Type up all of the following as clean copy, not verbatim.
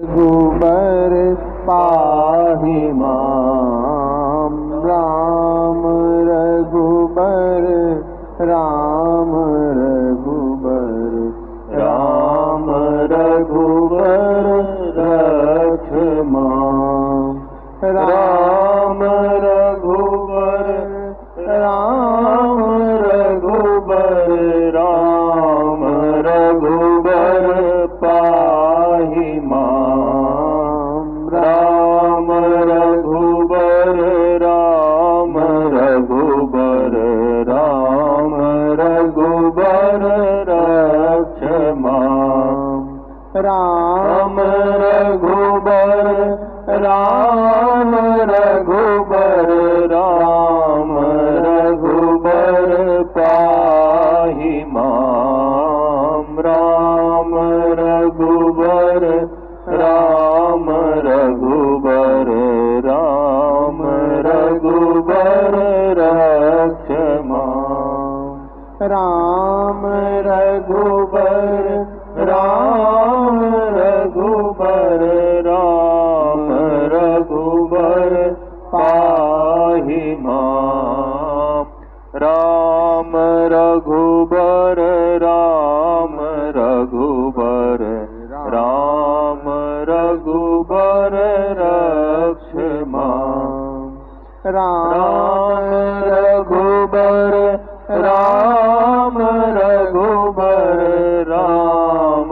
रघुबर पाहि माम राम रघुबर राम रघुबर राम रघुबर रक्ष माम राम रघुबर राम रघुबर राम रघुबर पाहि माम राम रघुबर राम रघुबर राम रघुबर रक्ष माम राम रघुबर राम रघुबर राम रघुबर पाहि माम राम रघुबर राम रघुबर राम रघुबर रक्ष माम राम रघुबर राम रघुबर राम रघुबर पाहि माम राम रघुबर राम रघुबर राम रघुबर रक्ष माम राम रघुबर राम रघुबर राम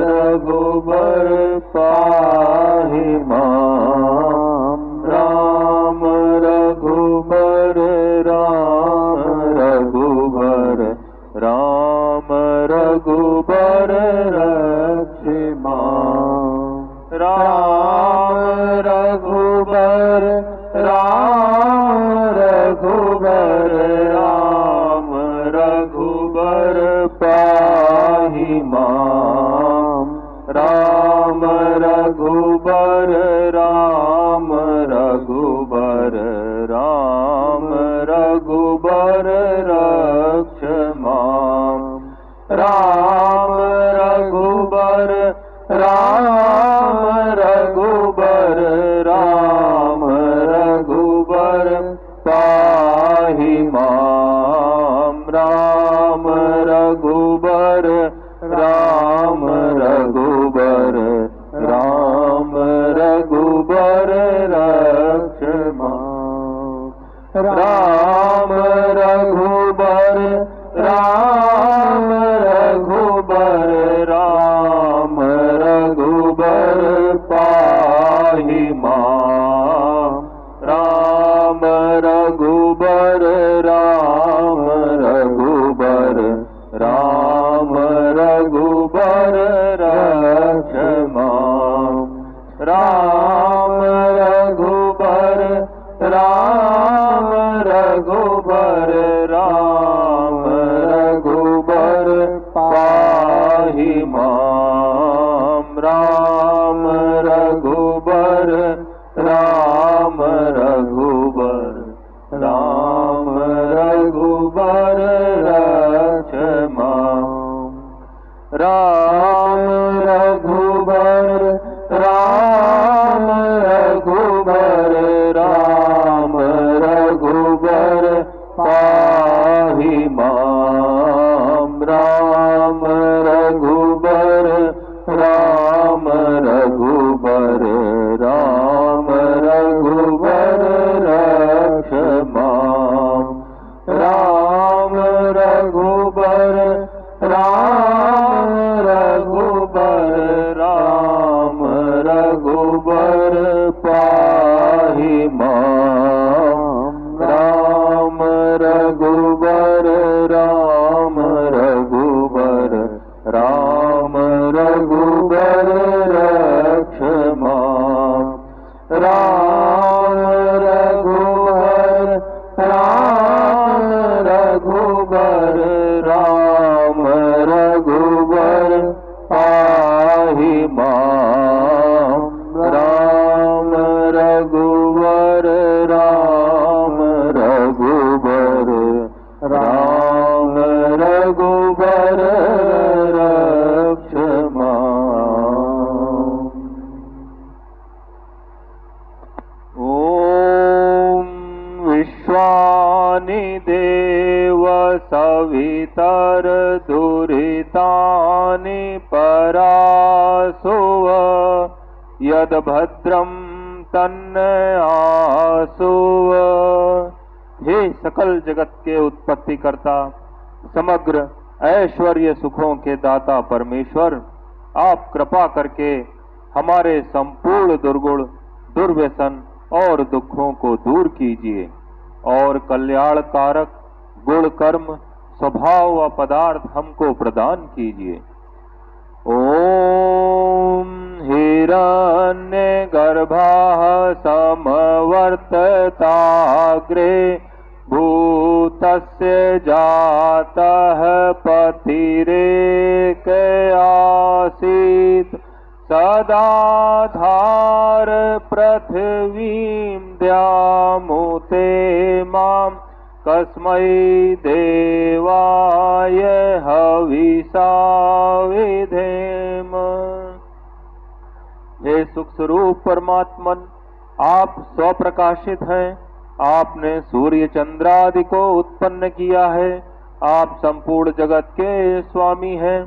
रघुबर पाहि माम राम रघुबर राम रघुबर राम रघुबर रक्ष माम राम रघुबर राम रघुबर राम रघुबर पाहि माम राम रघुबर राम रघुबर राम रघुबर रक्ष माम राम रघुबर राम रघुबर राम रघुबर पाहि माम राम रघुबर राम रघुबर राम रघुबर रक्ष माम राम रघुबर राम रघुबर राम रघुबर पाहि माम राम रघुबर राम रघुबर राम रघुबर रक्ष माम राम रघुबर राम रघुबर राम रघुबर पाहि माम राम रघुबर राम रघुबर राम रघुबर रक्ष माम राम रघुबर राम रघुबर राम रघुबर पाहि माम राम रघुबर राम रघुबर राम रघुबर रक्ष माम राम रघुबर राम रघुबर राम रघुबर पाहि माम राम रघुबर राम रघुबर राम रघुबर रक्ष माम राम रघुबर राम रघुबर राम रघुबर पाहि माम राम देव सवितर दुरितानि परासुव यद भद्रम तन्न आसुव। हे सकल जगत के उत्पत्ति करता, समग्र ऐश्वर्य सुखों के दाता परमेश्वर, आप कृपा करके हमारे संपूर्ण दुर्गुण, दुर्व्यसन और दुखों को दूर कीजिए और कल्याण कारक गुण, कर्म, स्वभाव व पदार्थ हमको प्रदान कीजिए। ओम हिरण्य गर्भाः समवर्तताग्रे भूतस्य जातः पतिरेक आसीत् सदाधार पृथिवीं द्यामुते मां कस्मै देवाय हविषा विधेम। हे सुख स्वरूप परमात्मन, आप स्वप्रकाशित हैं। आपने सूर्य चंद्रादि को उत्पन्न किया है। आप संपूर्ण जगत के स्वामी हैं।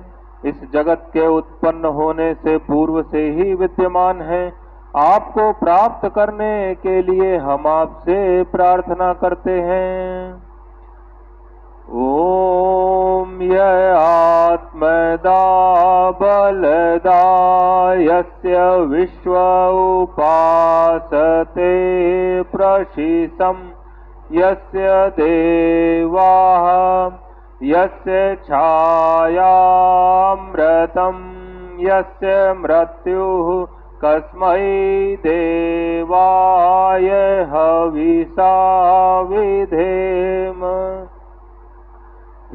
इस जगत के उत्पन्न होने से पूर्व से ही विद्यमान हैं। आपको प्राप्त करने के लिए हम आपसे प्रार्थना करते हैं। ओम य आत्मदा बलदा यस्य विश्व उपासते प्रशिसं यस्य देवाः यस्य छायामृतं यस्य मृत्युः कस्मै देवाय हविषा विधेम।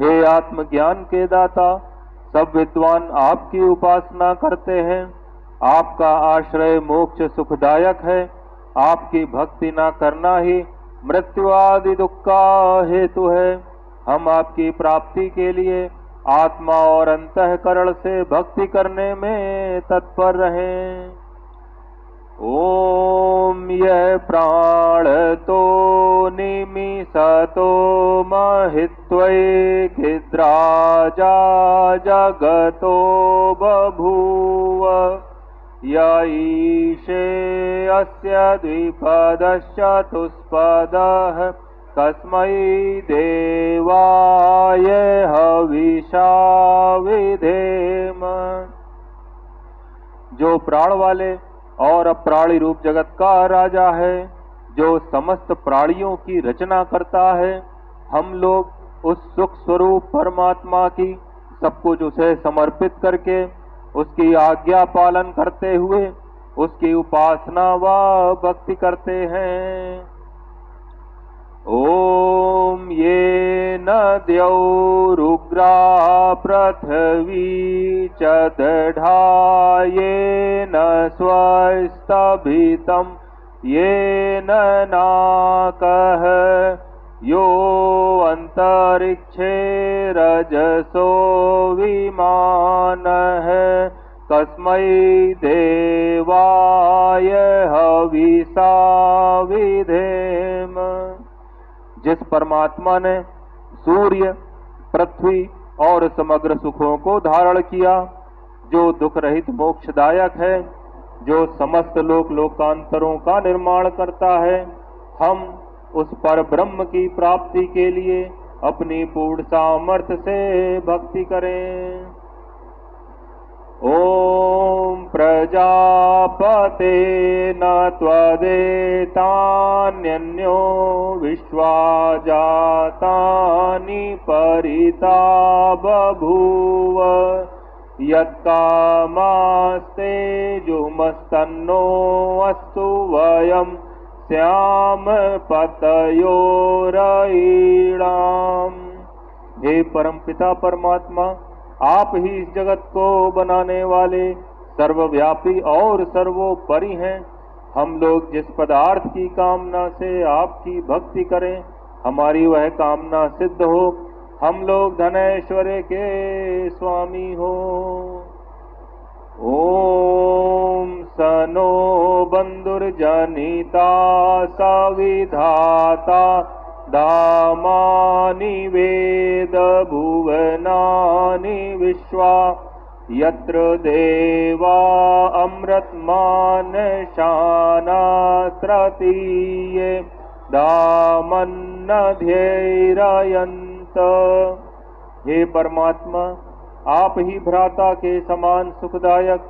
हे आत्मज्ञान के दाता, सब विद्वान आपकी उपासना करते हैं। आपका आश्रय मोक्ष सुखदायक है। आपकी भक्ति न करना ही मृत्यु आदि दुख का हेतु है। हम आपकी प्राप्ति के लिए आत्मा और अंतःकरण से भक्ति करने में तत्पर रहें। ओम यह प्राण तो निमिषतो महित्वैखिद्राजा जगतो बभूव य ईशे अस्य द्विपदश्चतुष्पदः कस्मै देवाय हविषा विधेम। जो प्राण वाले और अप्राणी रूप जगत का राजा है, जो समस्त प्राणियों की रचना करता है, हम लोग उस सुख स्वरूप परमात्मा की सब कुछ उसे समर्पित करके उसकी आज्ञा पालन करते हुए उसकी उपासना व भक्ति करते हैं। ओम ये नद्यौरुग्रा पृथ्वी च दृढा येन स्वस्तभितं येन नाकः यो अंतरिक्षे रजसो विमानः कस्मै देवाय हविषा विधेम। जिस परमात्मा ने सूर्य, पृथ्वी और समग्र सुखों को धारण किया, जो दुख रहित मोक्षदायक है, जो समस्त लोक लोकांतरों का निर्माण करता है, हम उस पर ब्रह्म की प्राप्ति के लिए अपनी पूर्ण सामर्थ्य से भक्ति करें। ओम प्रजापते न त्वदेतान्यन्यो विश्वा जातानि परिता बभूव यत्कामास्ते जुमस्तन्नो अस्तु वयं श्याम पतयोरईणाम। हे परमपिता परमात्मा, आप ही इस जगत को बनाने वाले सर्वव्यापी और सर्वोपरि हैं। हम लोग जिस पदार्थ की कामना से आपकी भक्ति करें, हमारी वह कामना सिद्ध हो। हम लोग धन ऐश्वर्य के स्वामी हो। ओम सनो बंधुर्जनिता सविधाता धामानि वेद भुवनानि विश्वा यत्र देवा अमृतमानशानास्रतीये धामन्नध्यैरयन्त। हे परमात्मा, आप ही भ्राता के समान सुखदायक,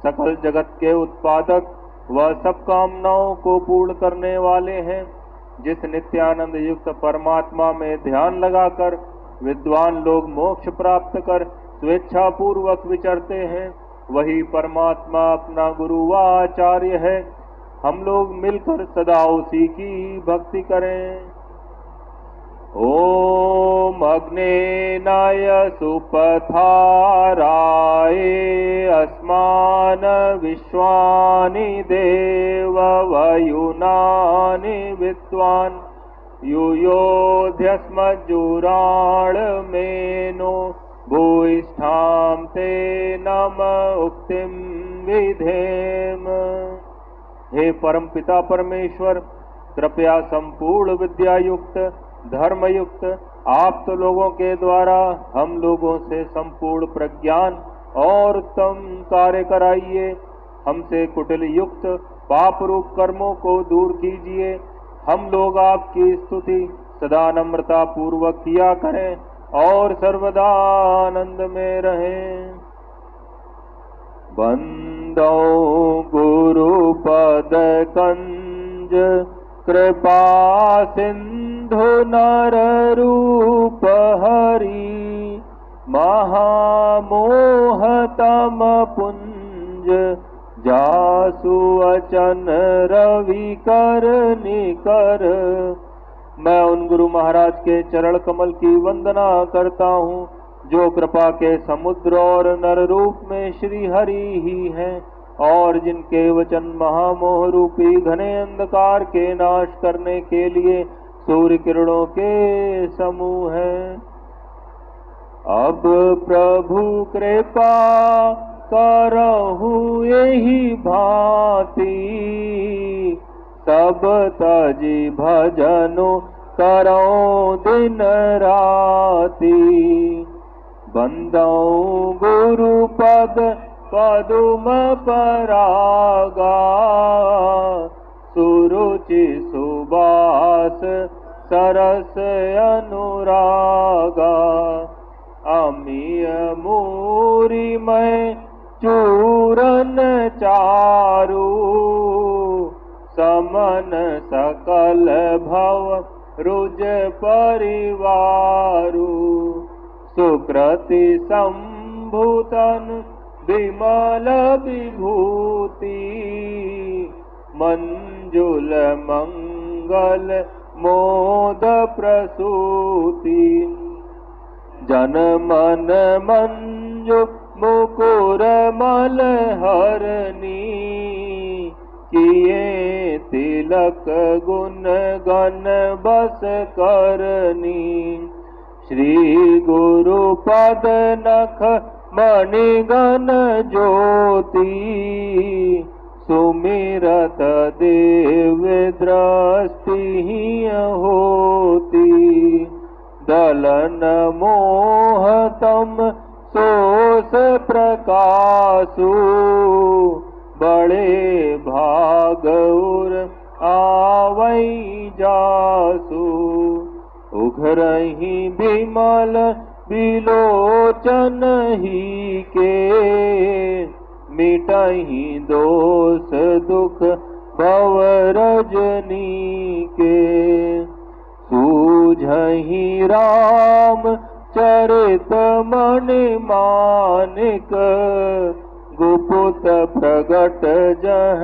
सकल जगत के उत्पादक व सब कामनाओं को पूर्ण करने वाले हैं। जिस नित्यानंद युक्त परमात्मा में ध्यान लगाकर विद्वान लोग मोक्ष प्राप्त कर स्वेच्छा पूर्वक विचरते हैं, वही परमात्मा अपना गुरु व आचार्य है। हम लोग मिलकर सदा उसी की भक्ति करें। ओम अग्नेनाय सुपथाराय अस्मान विश्वानि देव वयुनानि विद्वान् युयोध्यस्मज्जुराणमेनो भूयिष्ठां ते नम उक्तिं विधेम। हे परम पिता परमेश्वर, कृपया संपूर्ण विद्या युक्त धर्म युक्त आप तो लोगों के द्वारा हम लोगों से संपूर्ण प्रज्ञान और उत्तम कार्य कराइए। हमसे कुटिल युक्त पाप रूप कर्मों को दूर कीजिए। हम लोग आपकी स्तुति सदा नम्रता पूर्वक किया करें और सर्वदा आनंद में रहें। बंदो गुरु पद कंज कृपा सिंधु नर रूप हरि महामोह तम पुंज जासु अचन रवि कर निकर। मैं उन गुरु महाराज के चरण कमल की वंदना करता हूँ जो कृपा के समुद्र और नर रूप में श्री हरि ही हैं और जिनके वचन महामोह रूपी घने अंधकार के नाश करने के लिए सूर्य किरणों के समूह हैं। अब प्रभु कृपा करहु यही भांति सब तजी भजनो करो दिन राति। बंदो गुरु पद पदुम परागा सुरुचि सुबास सरस अनुरागा। अमीय मूरी में चूरन चारु समन सकल भव रुज परिवारु। सुकृति संभूतन विमल विभूति मंजुल मंगल मोद प्रसूति। जन मन मंजु मुकुर मल हरनी किए तिलक गुण गण बस करनी। श्री गुरु पद नख मणिगण ज्योति सुमिरत देव दृष्टि होती। दलन मोह तम सोस प्रकाशु बड़े भागुर आवई जासु। उघरहि बिमल बिलोचन ही के मिटहि दोष दुख भव रजनी के। सूझहि राम चरित मणि मानिक गुपुत प्रगट जह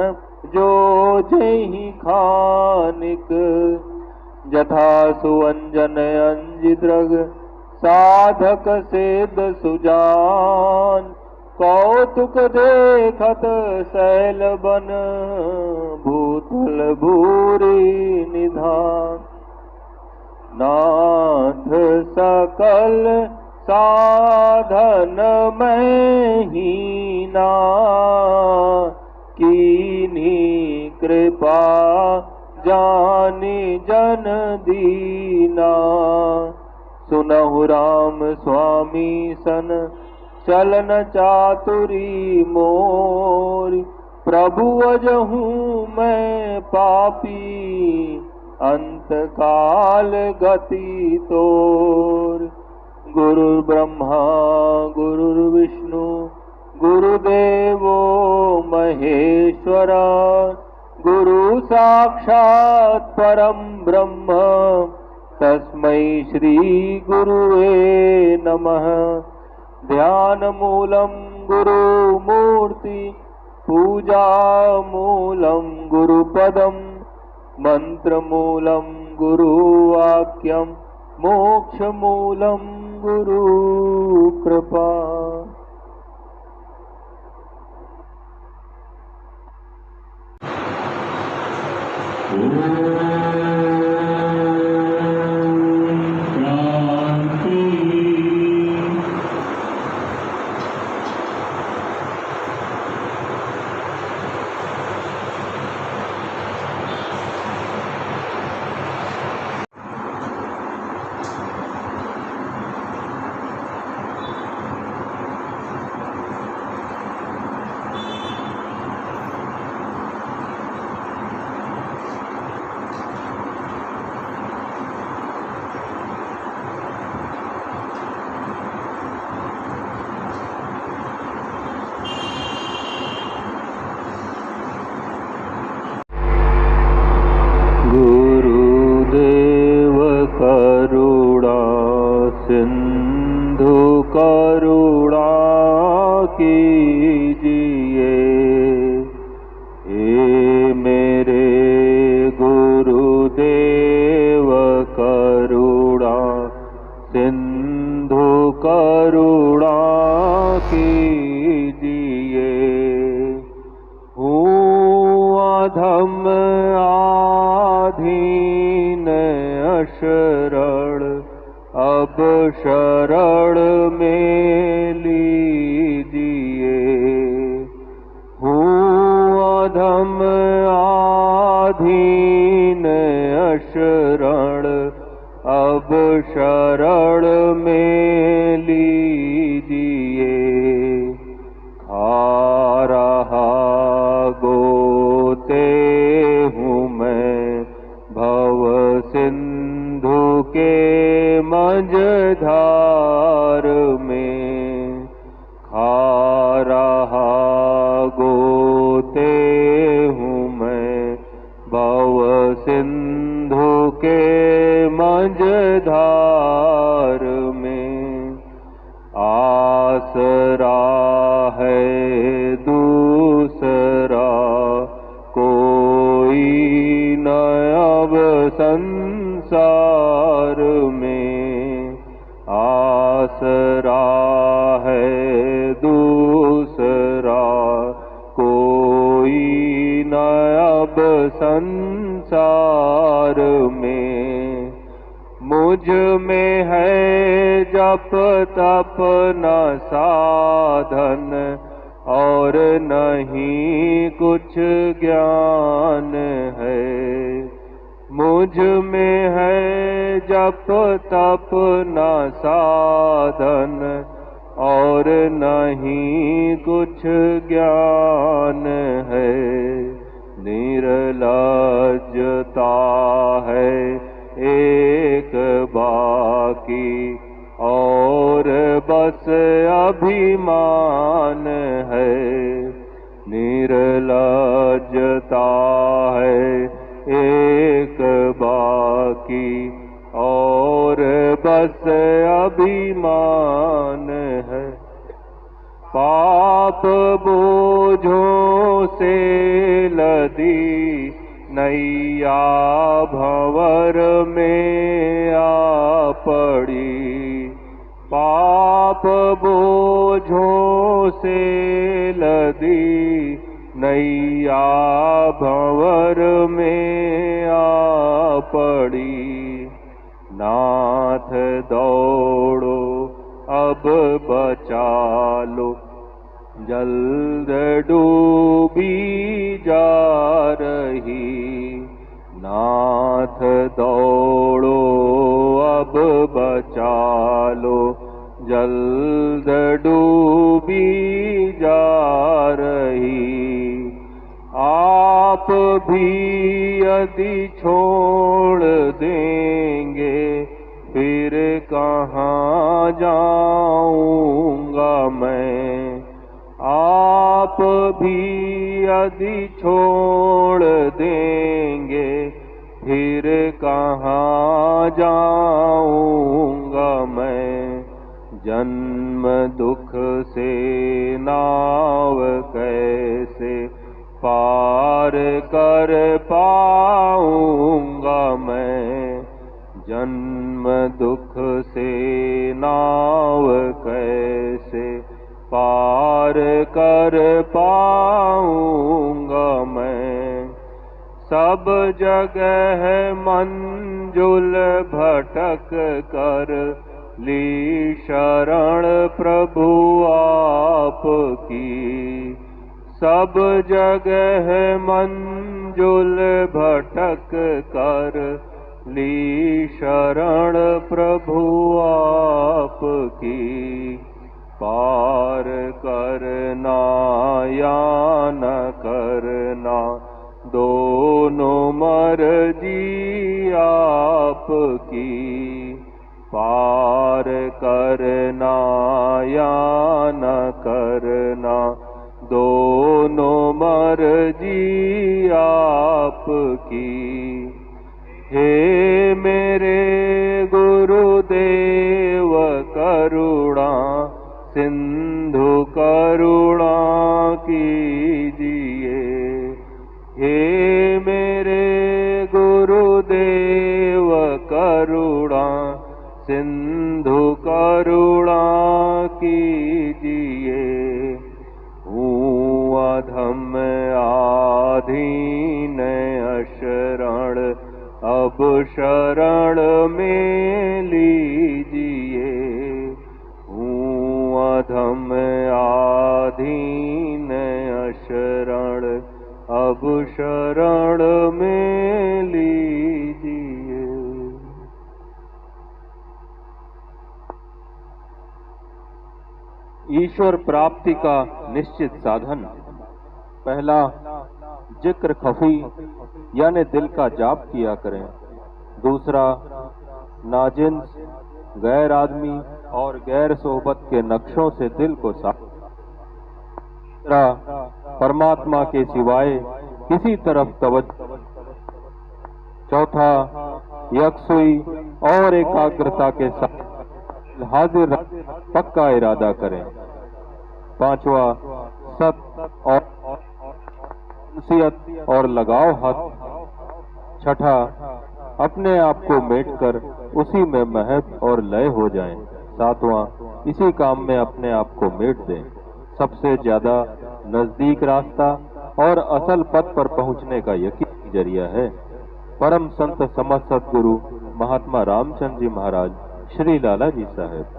जो जहि खानिक। जथा सुअंजन अंजिद्रग साधक सिद्ध सुजान कौतुक देखत शैल बन भूतल भूरी निधान। नाथ सकल साधन में हीना कीन्ही कृपा जानी जन दीना। सुनहु राम स्वामी सन चलन चातुरी मोर। प्रभु अजहू मैं पापी अंत काल गति तोर। गुरु ब्रह्मा गुरु विष्णु गुरुदेवो महेश्वरा। गुरु साक्षात् परम ब्रह्म तस्मै श्री गुरुवे नमः। ध्यान मूलम गुरु मूर्ति पूजा मूलम गुरुपदम। मंत्र मूलम गुरु वाक्यम मोक्ष मूलम गुरु कृपा। गुरुदेव करुणा सिंधु करुणा कीजिए। ए मेरे गुरुदेव करुणा सिंधु करुणा कीजिए। अधम आधीन अशरण अब शरण में लीजिए। अधम आधीन अशरण अब शरण में लीजिए। खा रहा गोते हूँ मैं भव सिंधु के मझधार में। खा रहा गोते हूँ मैं भव सिंधु के मझधार में। आसरा है दूसरा कोई न अब संसार में। आसरा है दूसरा कोई न अब संसार में। मुझ में है जप तप न साधन और नहीं कुछ ज्ञान है। मुझ में है जप तप न साधन और नहीं कुछ ज्ञान है। निर्लज्जता है एक बाकी और बस अभिमान है। निर्लज्जता है एक बाकी और बस अभिमान है। पाप बोझों से लदी नैया भंवर में आ पड़ी। पाप बोझों से लदी नैया भंवर में आ पड़ी। नाथ दौड़ो अब बचा लो जल्द डूबी जा रही। नाथ दौड़ो अब बचा लो, जल्द डूबी जा रही। आप भी यदि छोड़ देंगे फिर कहाँ जाऊंगा मैं। आप भी यदि छोड़ देंगे फिर कहाँ जाऊंगा मैं। जन्म दुख से नाव कैसे पार कर पाऊंगा मैं। जन्म दुख से नाव कैसे पार कर पाऊंगा मैं। सब जगह मंजुल भटक कर ली शरण प्रभु आपकी। सब जगह मंजुल भटक कर ली शरण प्रभु आपकी। पार करना या न करना दोनों मर्जी आपकी। पार करना या न करना दोनों मर्जी आपकी। हे मेरे गुरुदेव करुणा सिंधु करुणा कीजिए। हे मेरे गुरुदेव करुणा सिंधु करुणा कीजिए। हूँ अधम आधीन अशरण अब शरण में लीजिए। हूँ अधम आधीन अशरण अब शरण में लीजिए। ईश्वर प्राप्ति का निश्चित साधन। पहला, जिक्र खफी यानी दिल का जाप किया करें। दूसरा, नाजिन्स, गैर आदमी और गैर सोहबत के नक्शों से दिल को साफ। तीसरा, परमात्मा के सिवाय किसी तरफ तवज्जो। चौथा, यकसुई और एकाग्रता के साथ हाजिर पक्का इरादा करें। पांचवा, सत और नसीहत और लगाव हाथ। छठा, अपने आप को मेटकर उसी में महक और लय हो जाएं। सातवां, इसी काम में अपने आप को मेट दें। सबसे ज्यादा नजदीक रास्ता और असल पथ पर पहुंचने का यकीनी जरिया है। परम संत समस्त सतगुरु महात्मा रामचंद्र जी महाराज, श्री लाला जी साहब।